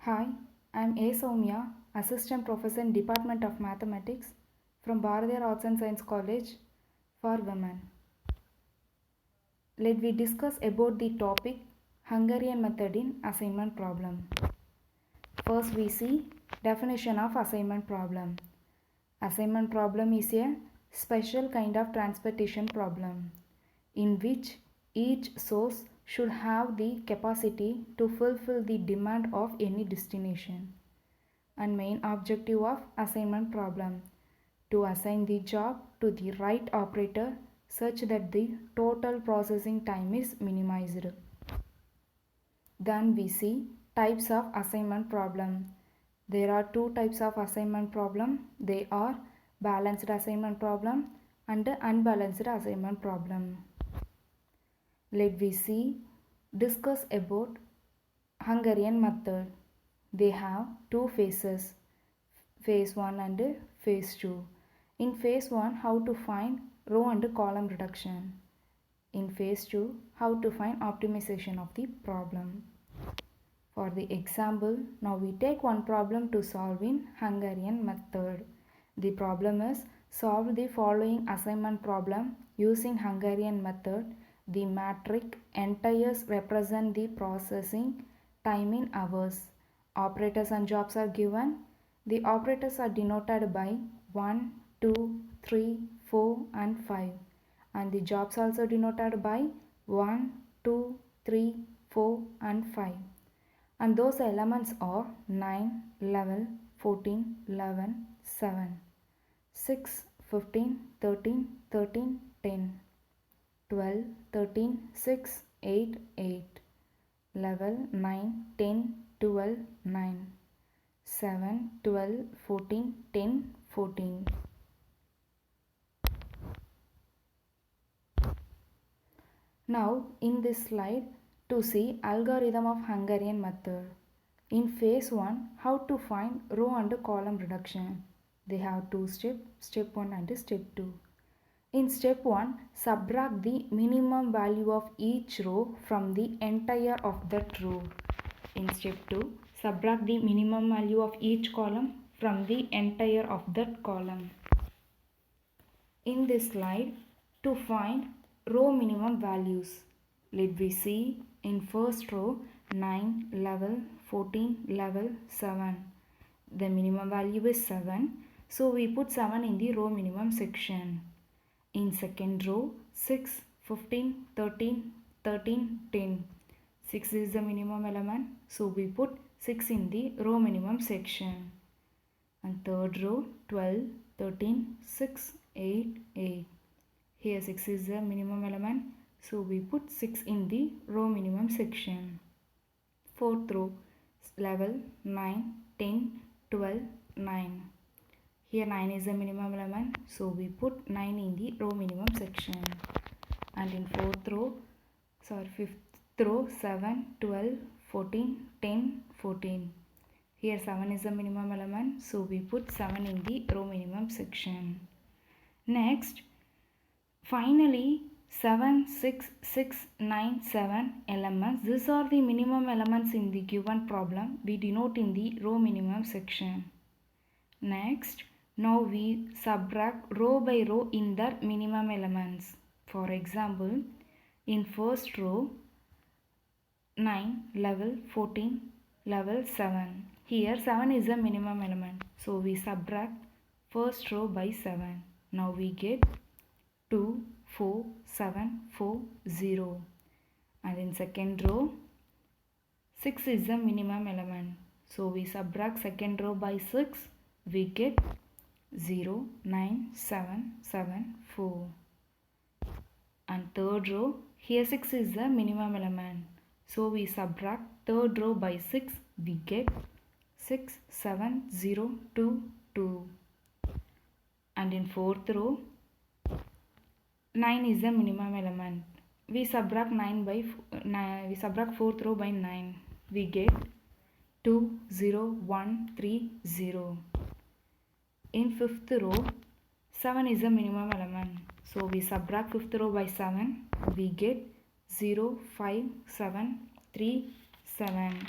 Hi, I'm A. Soumya, Assistant Professor in Department of Mathematics from Bharatiyar Arts and Science College for Women. Let we discuss about the topic Hungarian method in assignment problem. First we see definition of assignment problem. Assignment problem is a special kind of transportation problem in which each source should have the capacity to fulfill the demand of any destination. And main objective of assignment problem to assign the job to the right operator such that the total processing time is minimized. Then we see types of assignment problem. There are two types of assignment problem. They are balanced assignment problem and unbalanced assignment problem. Let we see discuss about Hungarian method. They have two phases, phase 1 and phase 2. In phase 1, how to find row and column reduction. In phase 2, how to find optimization of the problem. For the example, now we take one problem to solve in Hungarian method. The problem is solve the following assignment problem using Hungarian method. The matrix entires represent the processing time in hours. Operators and jobs are given. The operators are denoted by 1, 2, 3, 4 and 5. And the jobs also denoted by 1, 2, 3, 4 and 5. And those elements are 9, 11, 14, 11, 7, 6, 15, 13, 13, 10, 12, 13, 6, 8, 8, 11, 9, 10, 12, 9, 7, 12, 14, 10, 14. Now in this slide to see algorithm of Hungarian method. In phase 1, how to find row and column reduction. They have two steps, step 1 and step 2. In step 1, subtract the minimum value of each row from the entire of that row. In step 2, subtract the minimum value of each column from the entire of that column. In this slide, to find row minimum values, let we see in first row 9, level, 14, level, 7. The minimum value is 7. So we put 7 in the row minimum section. In second row 6, 15, 13, 13, 10. 6 is the minimum element. So we put 6 in the row minimum section. And third row 12, 13, 6, 8, 8. Here 6 is the minimum element. So we put 6 in the row minimum section. Fourth row level 9, 10, 12, 9. Here 9 is the minimum element. So we put 9 in the row minimum section. And in fifth row 7, 12, 14, 10, 14. Here 7 is the minimum element. So we put 7 in the row minimum section. Next, finally 7, 6, 6, 9, 7 elements. These are the minimum elements in the given problem. We denote in the row minimum section. Next, now we subtract row by row in their minimum elements. For example, in first row 9, level, 14, level, 7. Here 7 is the minimum element. So we subtract first row by 7. Now we get 2, 4, 7, 4, 0. And in second row 6 is the minimum element. So we subtract second row by 6. We get 0, 9, 7, 7, 4. And third row, here 6 is the minimum element. So we subtract third row by 6. We get 6, 7, 0, 2, 2. And in fourth row, 9 is the minimum element. We subtract fourth row by 9. We get 2, 0, 1, 3, 0. In fifth row, 7 is the minimum element. So we subtract fifth row by 7. We get 0, 5, 7, 3, 7.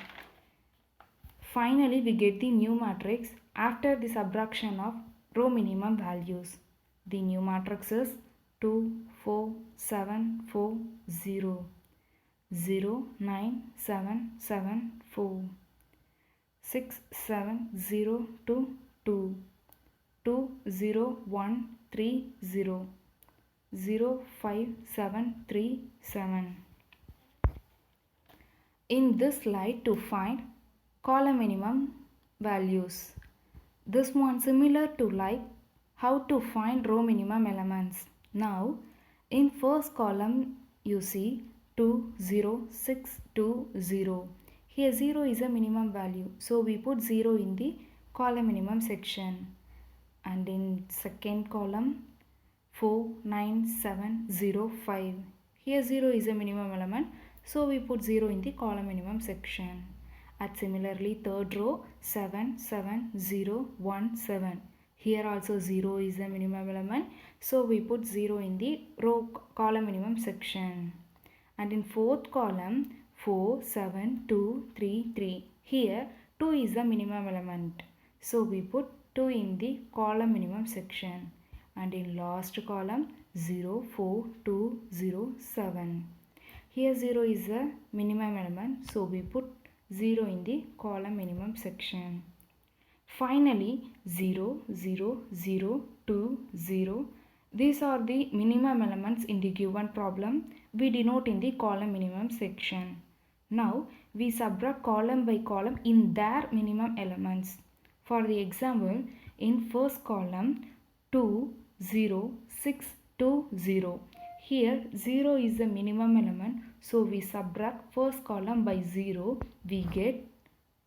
Finally, we get the new matrix after the subtraction of row minimum values. The new matrix is 2, 4, 7, 4, 0, 0, 9, 7, 7, 4, 6, 7, 0, 2, 2, 2, 0, 1, 3, 0, 0, 5, 7, 3, 7. In this slide to find column minimum values. This one similar to like how to find row minimum elements. Now in first column you see 2, 0, 6, 2, 0. Here 0 is a minimum value. So we put 0 in the column minimum section. And in second column 4, 9, 7, 0, 5. Here 0 is a minimum element. So we put 0 in the column minimum section. And similarly third row 7, 7, 0, 1, 7. Here also 0 is a minimum element. So we put 0 in the row column minimum section. And in fourth column 4, 7, 2, 3, 3. Here 2 is the minimum element. So we put 2 in the column minimum section. And in last column 0, 4, 2, 0, 7. Here 0 is a minimum element, so we put 0 in the column minimum section. Finally 0, 0, 0, 2, 0. These are the minimum elements in the given problem. We denote in the column minimum section. Now we subtract column by column in their minimum elements. For the example, in first column 2, 0, 6, 2, 0. Here 0 is the minimum element, so we subtract first column by 0, we get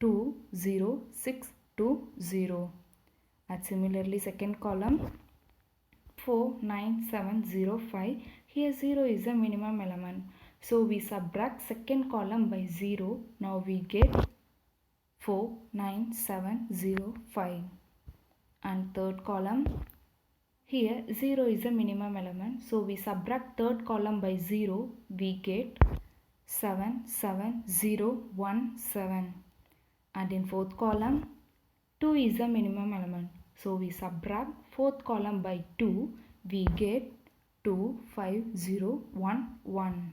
2, 0, 6, 2, 0. And similarly second column 4, 9, 7, 0, 5. Here 0 is the minimum element, so we subtract second column by 0. Now we get 4, 9, 7, 0, 5. And third column, here 0 is a minimum element, so we subtract third column by 0, we get 7, 7, 0, 1, 7. And in fourth column 2 is a minimum element, so we subtract fourth column by 2, we get 2, 5, 0, 1, 1.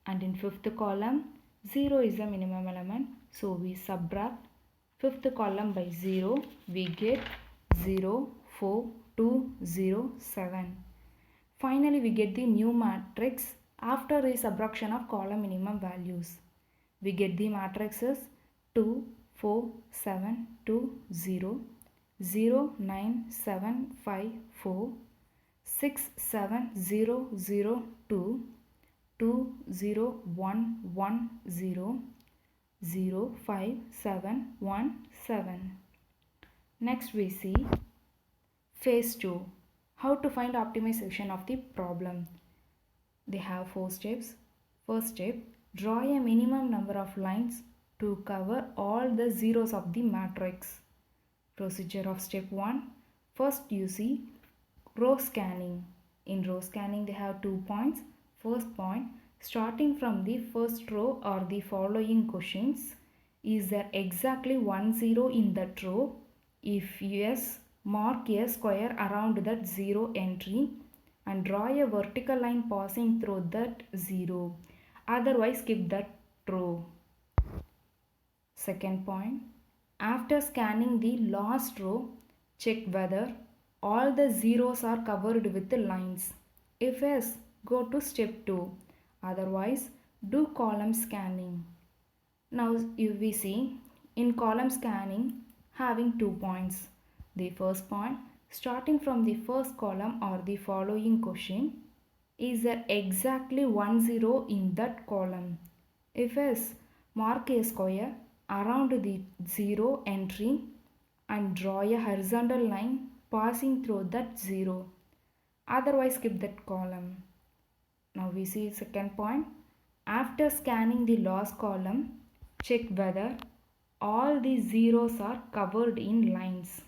And in fifth column 0 is a minimum element, so we subtract fifth column by 0, we get 0, 4, 2, 0, 7. Finally, we get the new matrix after the subtraction of column minimum values. We get the matrices 2, 4, 7, 2, 0, 0, 9, 7, 5, 4, 6, 7, 0, 0, 2, 2, 0, 1, 1, 0, 0, 5, 7, 1, 7. Next we see phase 2. How to find optimization of the problem. They have 4 steps. First step, draw a minimum number of lines to cover all the zeros of the matrix. Procedure of step 1. First you see row scanning. In row scanning they have 2 points. First point, starting from the first row are the following questions. Is there exactly 1 0 in that row? If yes, mark a square around that 0 entry and draw a vertical line passing through that 0. Otherwise skip that row. Second point, after scanning the last row, check whether all the zeros are covered with the lines. If yes, go to step 2. Otherwise, do column scanning. Now we see in column scanning having 2 points. The first point, starting from the first column are the following question. Is there exactly 1 0 in that column? If yes, mark a square around the 0 entry and draw a horizontal line passing through that 0. Otherwise skip that column. Now we see second point. After scanning the last column, check whether all the zeros are covered in lines.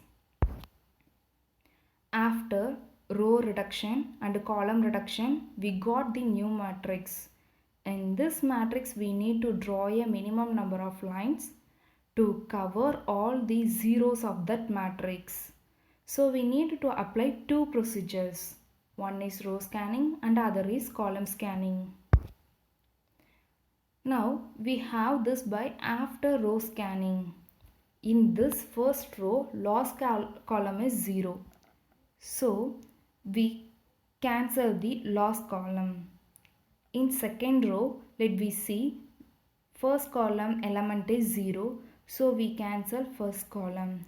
After row reduction and column reduction, we got the new matrix. In this matrix, we need to draw a minimum number of lines to cover all the zeros of that matrix. So we need to apply two procedures. One is row scanning and other is column scanning. Now we have this by after row scanning. In this first row, last column is 0. So we cancel the last column. In second row, let we see first column element is 0. So we cancel first column.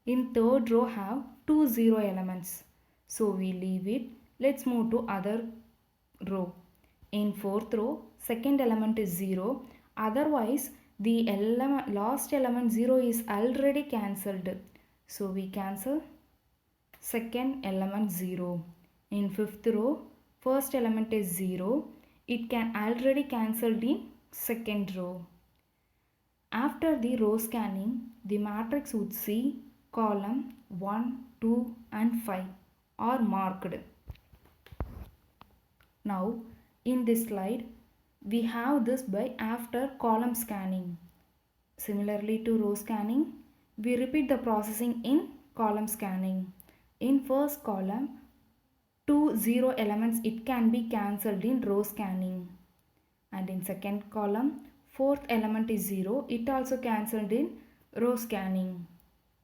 In third row have two 0 elements. So we leave it. Let's move to other row. In fourth row, second element is 0. Otherwise, the last element 0 is already cancelled. So we cancel second element 0. In fifth row, first element is 0. It can already cancelled in second row. After the row scanning, the matrix would see column 1, 2 and 5 are marked. Now in this slide, we have this by after column scanning. Similarly to row scanning, we repeat the processing in column scanning. In first column, two 0 elements it can be cancelled in row scanning. And in second column, fourth element is 0, it also cancelled in row scanning.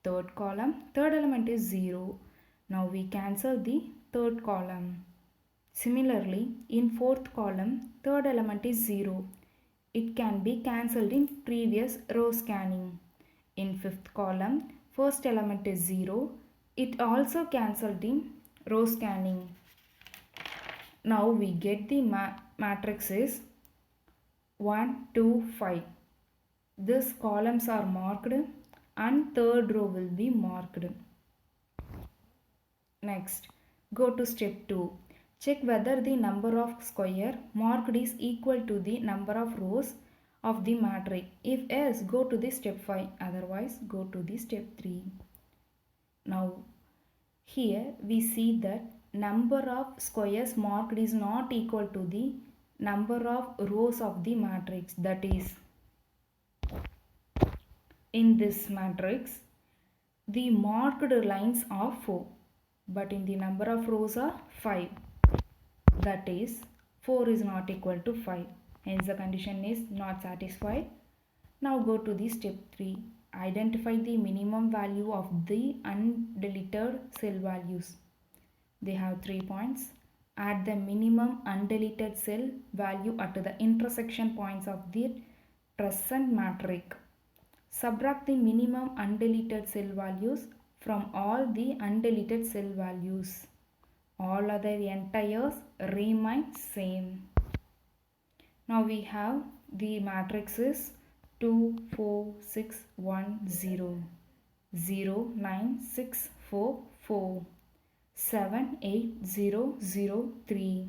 Third column, third element is 0. Now we cancel the third column. Similarly, in fourth column, third element is 0. It can be cancelled in previous row scanning. In fifth column, first element is 0. It also cancelled in row scanning. Now we get the matrices 1, 2, 5. These columns are marked and third row will be marked. Next, go to step 2. Check whether the number of square marked is equal to the number of rows of the matrix. If yes, go to the step 5. Otherwise, go to the step 3. Now, here we see that number of squares marked is not equal to the number of rows of the matrix. That is, in this matrix, the marked lines are 4, but in the number of rows are 5. That is, 4 is not equal to 5. Hence the condition is not satisfied. Now go to the step 3. Identify the minimum value of the undeleted cell values. They have 3 points. Add the minimum undeleted cell value at the intersection points of the present matrix. Subtract the minimum undeleted cell values from all the undeleted cell values. All other entires remain same. Now we have the matrices 2, 4, 6, 1, 0, 0, 9, 6, 4, 4, 7, 8, 0, 0, 3,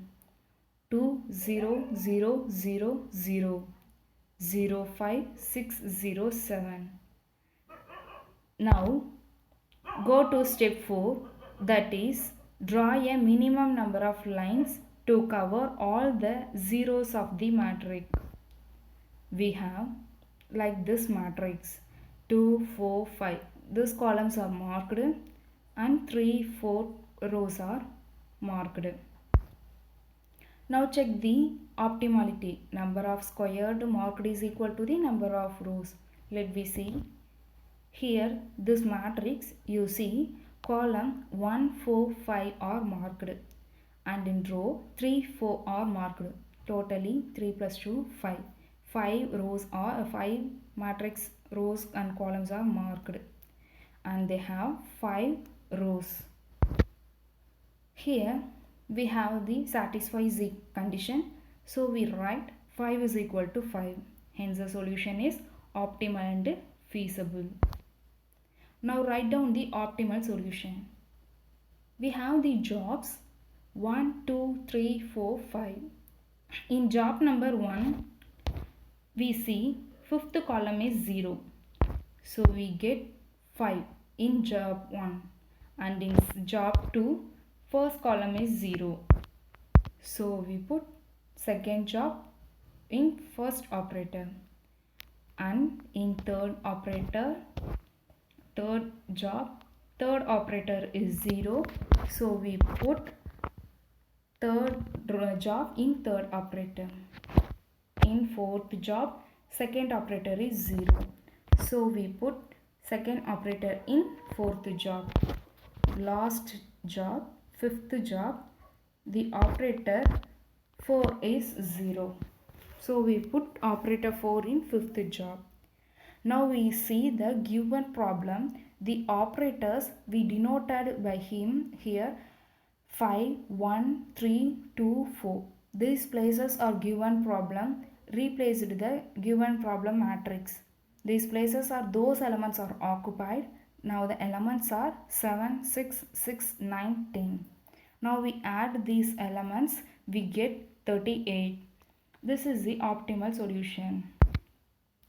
2, 0, 0, 0, 0, 0, 5, 6, 0, 7. Now go to step 4, that is, draw a minimum number of lines to cover all the zeros of the matrix. We have like this matrix 2, 4, 5. These columns are marked and 3, 4 rows are marked. Now check the optimality. Number of squared marked is equal to the number of rows. Let me see. Here this matrix, you see column 1, 4, 5 are marked and in row 3, 4 are marked. Totally 3 plus 2, 5. 5 rows are 5 matrix rows and columns are marked and they have 5 rows. Here we have the satisfies the condition, so we write 5 is equal to 5. Hence the solution is optimal and feasible. Now write down the optimal solution. We have the jobs 1, 2, 3, 4, 5. In job number 1, we see fifth column is 0. So we get 5 in job 1, and in job 2, first column is 0. So we put second job in first operator. and in third job, third operator is 0, so we put third job in third operator. In fourth job, second operator is 0, so we put second operator in fourth job. Last job, fifth job, the operator 4 is 0, so we put operator 4 in fifth job. Now we see the given problem. The operators we denoted by him here 5, 1, 3, 2, 4. These places are given problem. Replaced the given problem matrix. These places are those elements are occupied. Now the elements are 7, 6, 6, 9, 10. Now we add these elements, we get 38. This is the optimal solution.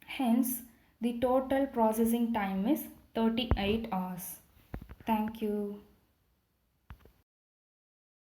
Hence, the total processing time is 38 hours. Thank you.